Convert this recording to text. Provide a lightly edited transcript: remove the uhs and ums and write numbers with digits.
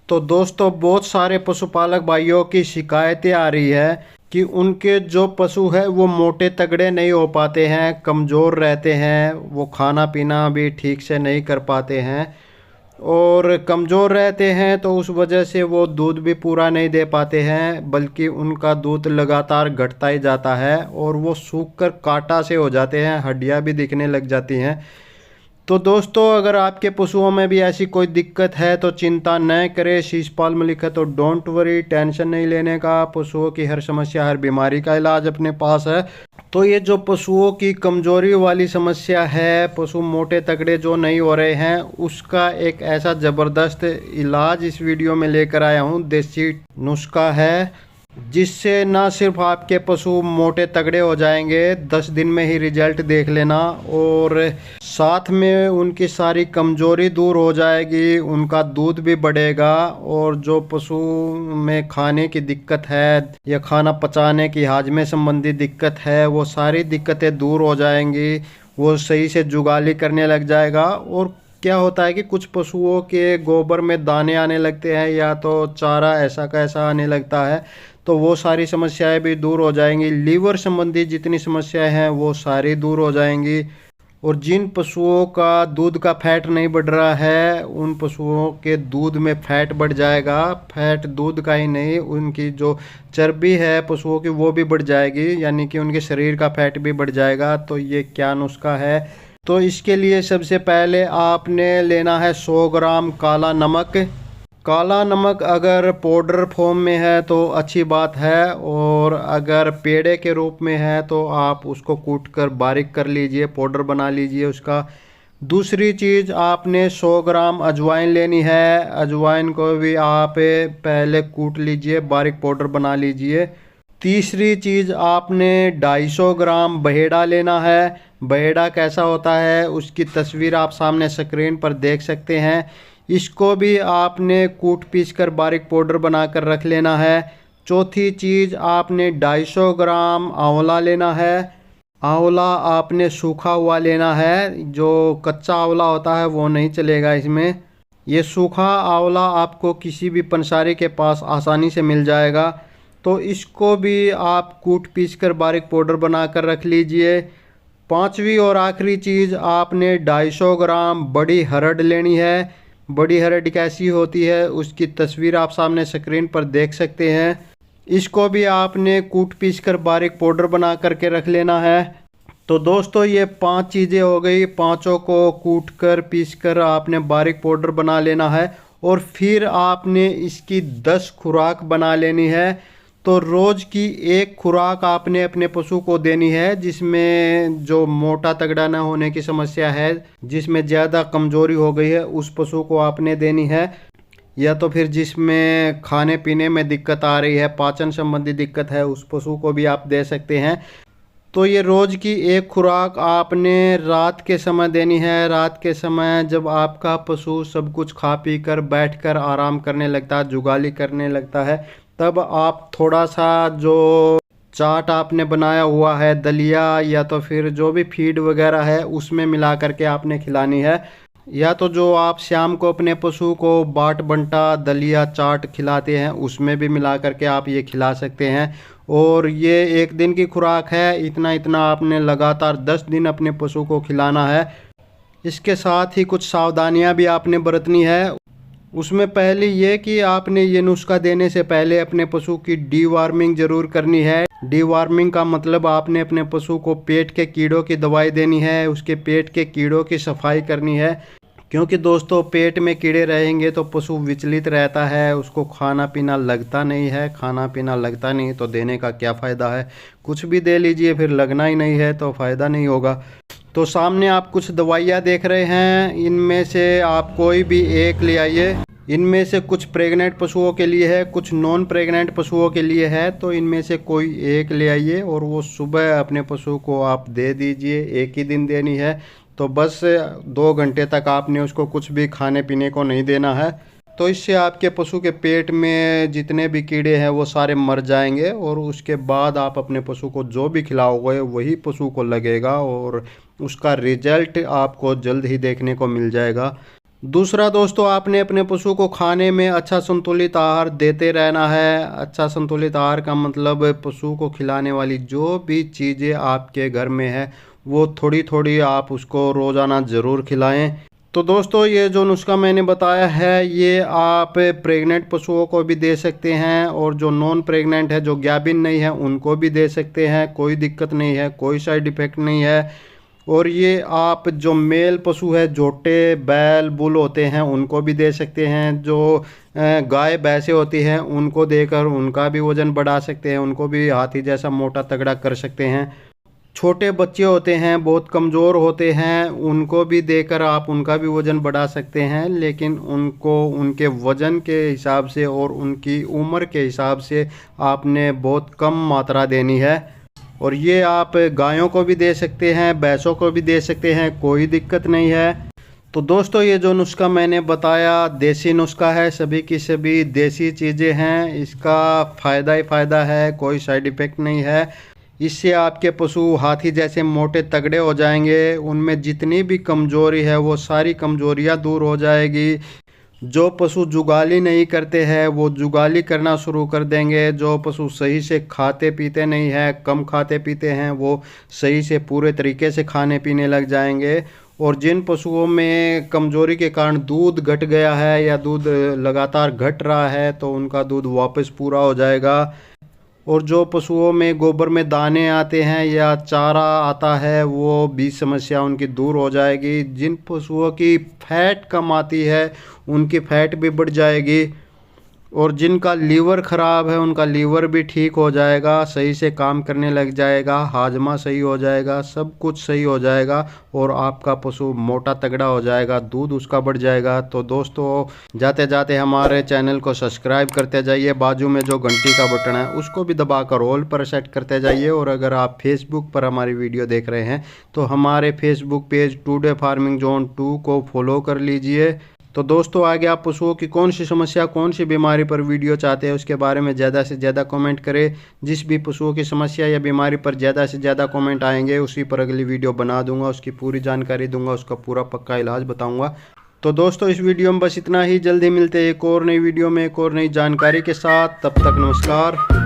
तो दोस्तों बहुत सारे पशुपालक भाइयों की शिकायतें आ रही है कि उनके जो पशु है वो मोटे तगड़े नहीं हो पाते हैं, कमज़ोर रहते हैं, वो खाना पीना भी ठीक से नहीं कर पाते हैं और कमज़ोर रहते हैं तो उस वजह से वो दूध भी पूरा नहीं दे पाते हैं, बल्कि उनका दूध लगातार घटता ही जाता है और वो सूख कर कांटा से हो जाते हैं, हड्डियाँ भी दिखने लग जाती हैं। तो दोस्तों अगर आपके पशुओं में भी ऐसी कोई दिक्कत है तो चिंता न करें, शीशपाल में लिखा तो डोंट वरी, टेंशन नहीं लेने का। पशुओं की हर समस्या हर बीमारी का इलाज अपने पास है। तो ये जो पशुओं की कमजोरी वाली समस्या है, पशु मोटे तगड़े जो नहीं हो रहे हैं, उसका एक ऐसा ज़बरदस्त इलाज इस वीडियो में लेकर आया हूँ। देसी नुस्खा है जिससे ना सिर्फ आपके पशु मोटे तगड़े हो जाएंगे, 10 दिन में ही रिजल्ट देख लेना, और साथ में उनकी सारी कमजोरी दूर हो जाएगी, उनका दूध भी बढ़ेगा और जो पशु में खाने की दिक्कत है या खाना पचाने की हाजमे संबंधी दिक्कत है, वो सारी दिक्कतें दूर हो जाएंगी, वो सही से जुगाली करने लग जाएगा। और क्या होता है कि कुछ पशुओं के गोबर में दाने आने लगते हैं या तो चारा ऐसा का ऐसा आने लगता है, तो वो सारी समस्याएं भी दूर हो जाएंगी। लीवर संबंधी जितनी समस्याएं हैं वो सारी दूर हो जाएंगी। और जिन पशुओं का दूध का फैट नहीं बढ़ रहा है, उन पशुओं के दूध में फैट बढ़ जाएगा। फैट दूध का ही नहीं, उनकी जो चर्बी है पशुओं की वो भी बढ़ जाएगी, यानी कि उनके शरीर का फैट भी बढ़ जाएगा। तो ये क्या नुस्खा है? तो इसके लिए सबसे पहले आपने लेना है 100 ग्राम काला नमक। काला नमक अगर पाउडर फॉर्म में है तो अच्छी बात है, और अगर पेड़े के रूप में है तो आप उसको कूट कर बारीक कर लीजिए, पाउडर बना लीजिए उसका। दूसरी चीज़, आपने 100 ग्राम अजवाइन लेनी है। अजवाइन को भी आप पहले कूट लीजिए, बारीक पाउडर बना लीजिए। तीसरी चीज़, आपने 250 ग्राम बहेड़ा लेना है। बहेड़ा कैसा होता है उसकी तस्वीर आप सामने स्क्रीन पर देख सकते हैं। इसको भी आपने कूट पीस कर बारीक पाउडर बनाकर रख लेना है। चौथी चीज़, आपने 250 ग्राम आंवला लेना है। आंवला आपने सूखा हुआ लेना है, जो कच्चा आंवला होता है वो नहीं चलेगा इसमें। ये सूखा आंवला आपको किसी भी पंसारी के पास आसानी से मिल जाएगा। तो इसको भी आप कूट पीस कर बारीक पाउडर बनाकर रख लीजिए। पांचवी और आखिरी चीज़, आपने 250 ग्राम बड़ी हरड़ लेनी है। बड़ी हरड़ कैसी होती है उसकी तस्वीर आप सामने स्क्रीन पर देख सकते हैं। इसको भी आपने कूट पीस कर बारीक पाउडर बना करके रख लेना है। तो दोस्तों ये 5 चीज़ें हो गई, पांचों को कूट कर पीस कर आपने बारीक पाउडर बना लेना है। और फिर आपने इसकी 10 खुराक बना लेनी है। तो रोज़ की एक खुराक आपने अपने पशु को देनी है, जिसमें जो मोटा तगड़ा ना होने की समस्या है, जिसमें ज़्यादा कमज़ोरी हो गई है, उस पशु को आपने देनी है। या तो फिर जिसमें खाने पीने में दिक्कत आ रही है, पाचन संबंधी दिक्कत है, उस पशु को भी आप दे सकते हैं। तो ये रोज़ की एक खुराक आपने रात के समय देनी है। रात के समय जब आपका पशु सब कुछ खा पी कर बैठ कर आराम करने लगता है, जुगाली करने लगता है, तब आप थोड़ा सा जो चाट आपने बनाया हुआ है, दलिया या तो फिर जो भी फीड वगैरह है, उसमें मिला करके आपने खिलानी है। या तो जो आप शाम को अपने पशु को बाट बंटा दलिया चाट खिलाते हैं, उसमें भी मिला करके आप ये खिला सकते हैं। और ये एक दिन की खुराक है, इतना इतना आपने लगातार 10 दिन अपने पशु को खिलाना है। इसके साथ ही कुछ सावधानियां भी आपने बरतनी है। उसमें पहले ये कि आपने ये नुस्खा देने से पहले अपने पशु की डीवार्मिंग ज़रूर करनी है। डीवार्मिंग का मतलब आपने अपने पशु को पेट के कीड़ों की दवाई देनी है, उसके पेट के कीड़ों की सफाई करनी है। क्योंकि दोस्तों पेट में कीड़े रहेंगे तो पशु विचलित रहता है, उसको खाना पीना लगता नहीं है। खाना पीना लगता नहीं तो देने का क्या फ़ायदा है? कुछ भी दे लीजिए, फिर लगना ही नहीं है तो फ़ायदा नहीं होगा। तो सामने आप कुछ दवाइयाँ देख रहे हैं, इनमें से आप कोई भी एक ले आइए। इनमें से कुछ प्रेग्नेंट पशुओं के लिए है, कुछ नॉन प्रेग्नेंट पशुओं के लिए है। तो इनमें से कोई एक ले आइए और वो सुबह अपने पशु को आप दे दीजिए। एक ही दिन देनी है, तो बस 2 घंटे तक आपने उसको कुछ भी खाने पीने को नहीं देना है। तो इससे आपके पशु के पेट में जितने भी कीड़े हैं वो सारे मर जाएंगे, और उसके बाद आप अपने पशु को जो भी खिलाओगे वही पशु को लगेगा, और उसका रिजल्ट आपको जल्द ही देखने को मिल जाएगा। दूसरा दोस्तों, आपने अपने पशु को खाने में अच्छा संतुलित आहार देते रहना है। अच्छा संतुलित आहार का मतलब पशु को खिलाने वाली जो भी चीज़ें आपके घर में है वो थोड़ी थोड़ी आप उसको रोज़ाना ज़रूर खिलाएं। तो दोस्तों, ये जो नुस्खा मैंने बताया है ये आप प्रेग्नेंट पशुओं को भी दे सकते हैं और जो नॉन प्रेग्नेंट है, जो गाभिन नहीं है, उनको भी दे सकते हैं। कोई दिक्कत नहीं है, कोई साइड इफ़ेक्ट नहीं है। और ये आप जो मेल पशु है, जोटे बैल बुल होते हैं, उनको भी दे सकते हैं। जो गाय भैंसे होती हैं उनको देकर उनका भी वज़न बढ़ा सकते हैं, उनको भी हाथी जैसा मोटा तगड़ा कर सकते हैं। छोटे बच्चे होते हैं, बहुत कमज़ोर होते हैं, उनको भी देकर आप उनका भी वज़न बढ़ा सकते हैं, लेकिन उनको उनके वज़न के हिसाब से और उनकी उम्र के हिसाब से आपने बहुत कम मात्रा देनी है। और ये आप गायों को भी दे सकते हैं, भैंसों को भी दे सकते हैं, कोई दिक्कत नहीं है। तो दोस्तों, ये जो नुस्खा मैंने बताया देसी नुस्खा है, सभी की सभी देसी चीज़ें हैं। इसका फ़ायदा ही फ़ायदा है, कोई साइड इफ़ेक्ट नहीं है। इससे आपके पशु हाथी जैसे मोटे तगड़े हो जाएंगे। उनमें जितनी भी कमज़ोरी है वो सारी कमज़ोरियाँ दूर हो जाएगी। जो पशु जुगाली नहीं करते हैं वो जुगाली करना शुरू कर देंगे। जो पशु सही से खाते पीते नहीं है, कम खाते पीते हैं, वो सही से पूरे तरीके से खाने पीने लग जाएंगे। और जिन पशुओं में कमज़ोरी के कारण दूध घट गया है या दूध लगातार घट रहा है तो उनका दूध वापस पूरा हो जाएगा। और जो पशुओं में गोबर में दाने आते हैं या चारा आता है वो भी समस्या उनकी दूर हो जाएगी। जिन पशुओं की फैट कम आती है उनकी फैट भी बढ़ जाएगी। और जिनका लीवर ख़राब है उनका लीवर भी ठीक हो जाएगा, सही से काम करने लग जाएगा, हाजमा सही हो जाएगा, सब कुछ सही हो जाएगा और आपका पशु मोटा तगड़ा हो जाएगा, दूध उसका बढ़ जाएगा। तो दोस्तों, जाते जाते हमारे चैनल को सब्सक्राइब करते जाइए, बाजू में जो घंटी का बटन है उसको भी दबाकर ऑल पर सेट करते जाइए। और अगर आप फेसबुक पर हमारी वीडियो देख रहे हैं तो हमारे Facebook page today farming zone 2 को फॉलो कर लीजिए। तो दोस्तों, आगे आप पशुओं की कौन सी समस्या, कौन सी बीमारी पर वीडियो चाहते हैं उसके बारे में ज़्यादा से ज़्यादा कमेंट करें। जिस भी पशुओं की समस्या या बीमारी पर ज़्यादा से ज़्यादा कमेंट आएंगे उसी पर अगली वीडियो बना दूंगा, उसकी पूरी जानकारी दूंगा, उसका पूरा पक्का इलाज बताऊंगा। तो दोस्तों, इस वीडियो में बस इतना ही। जल्दी मिलते हैं एक और नई वीडियो में एक और नई जानकारी के साथ। तब तक नमस्कार।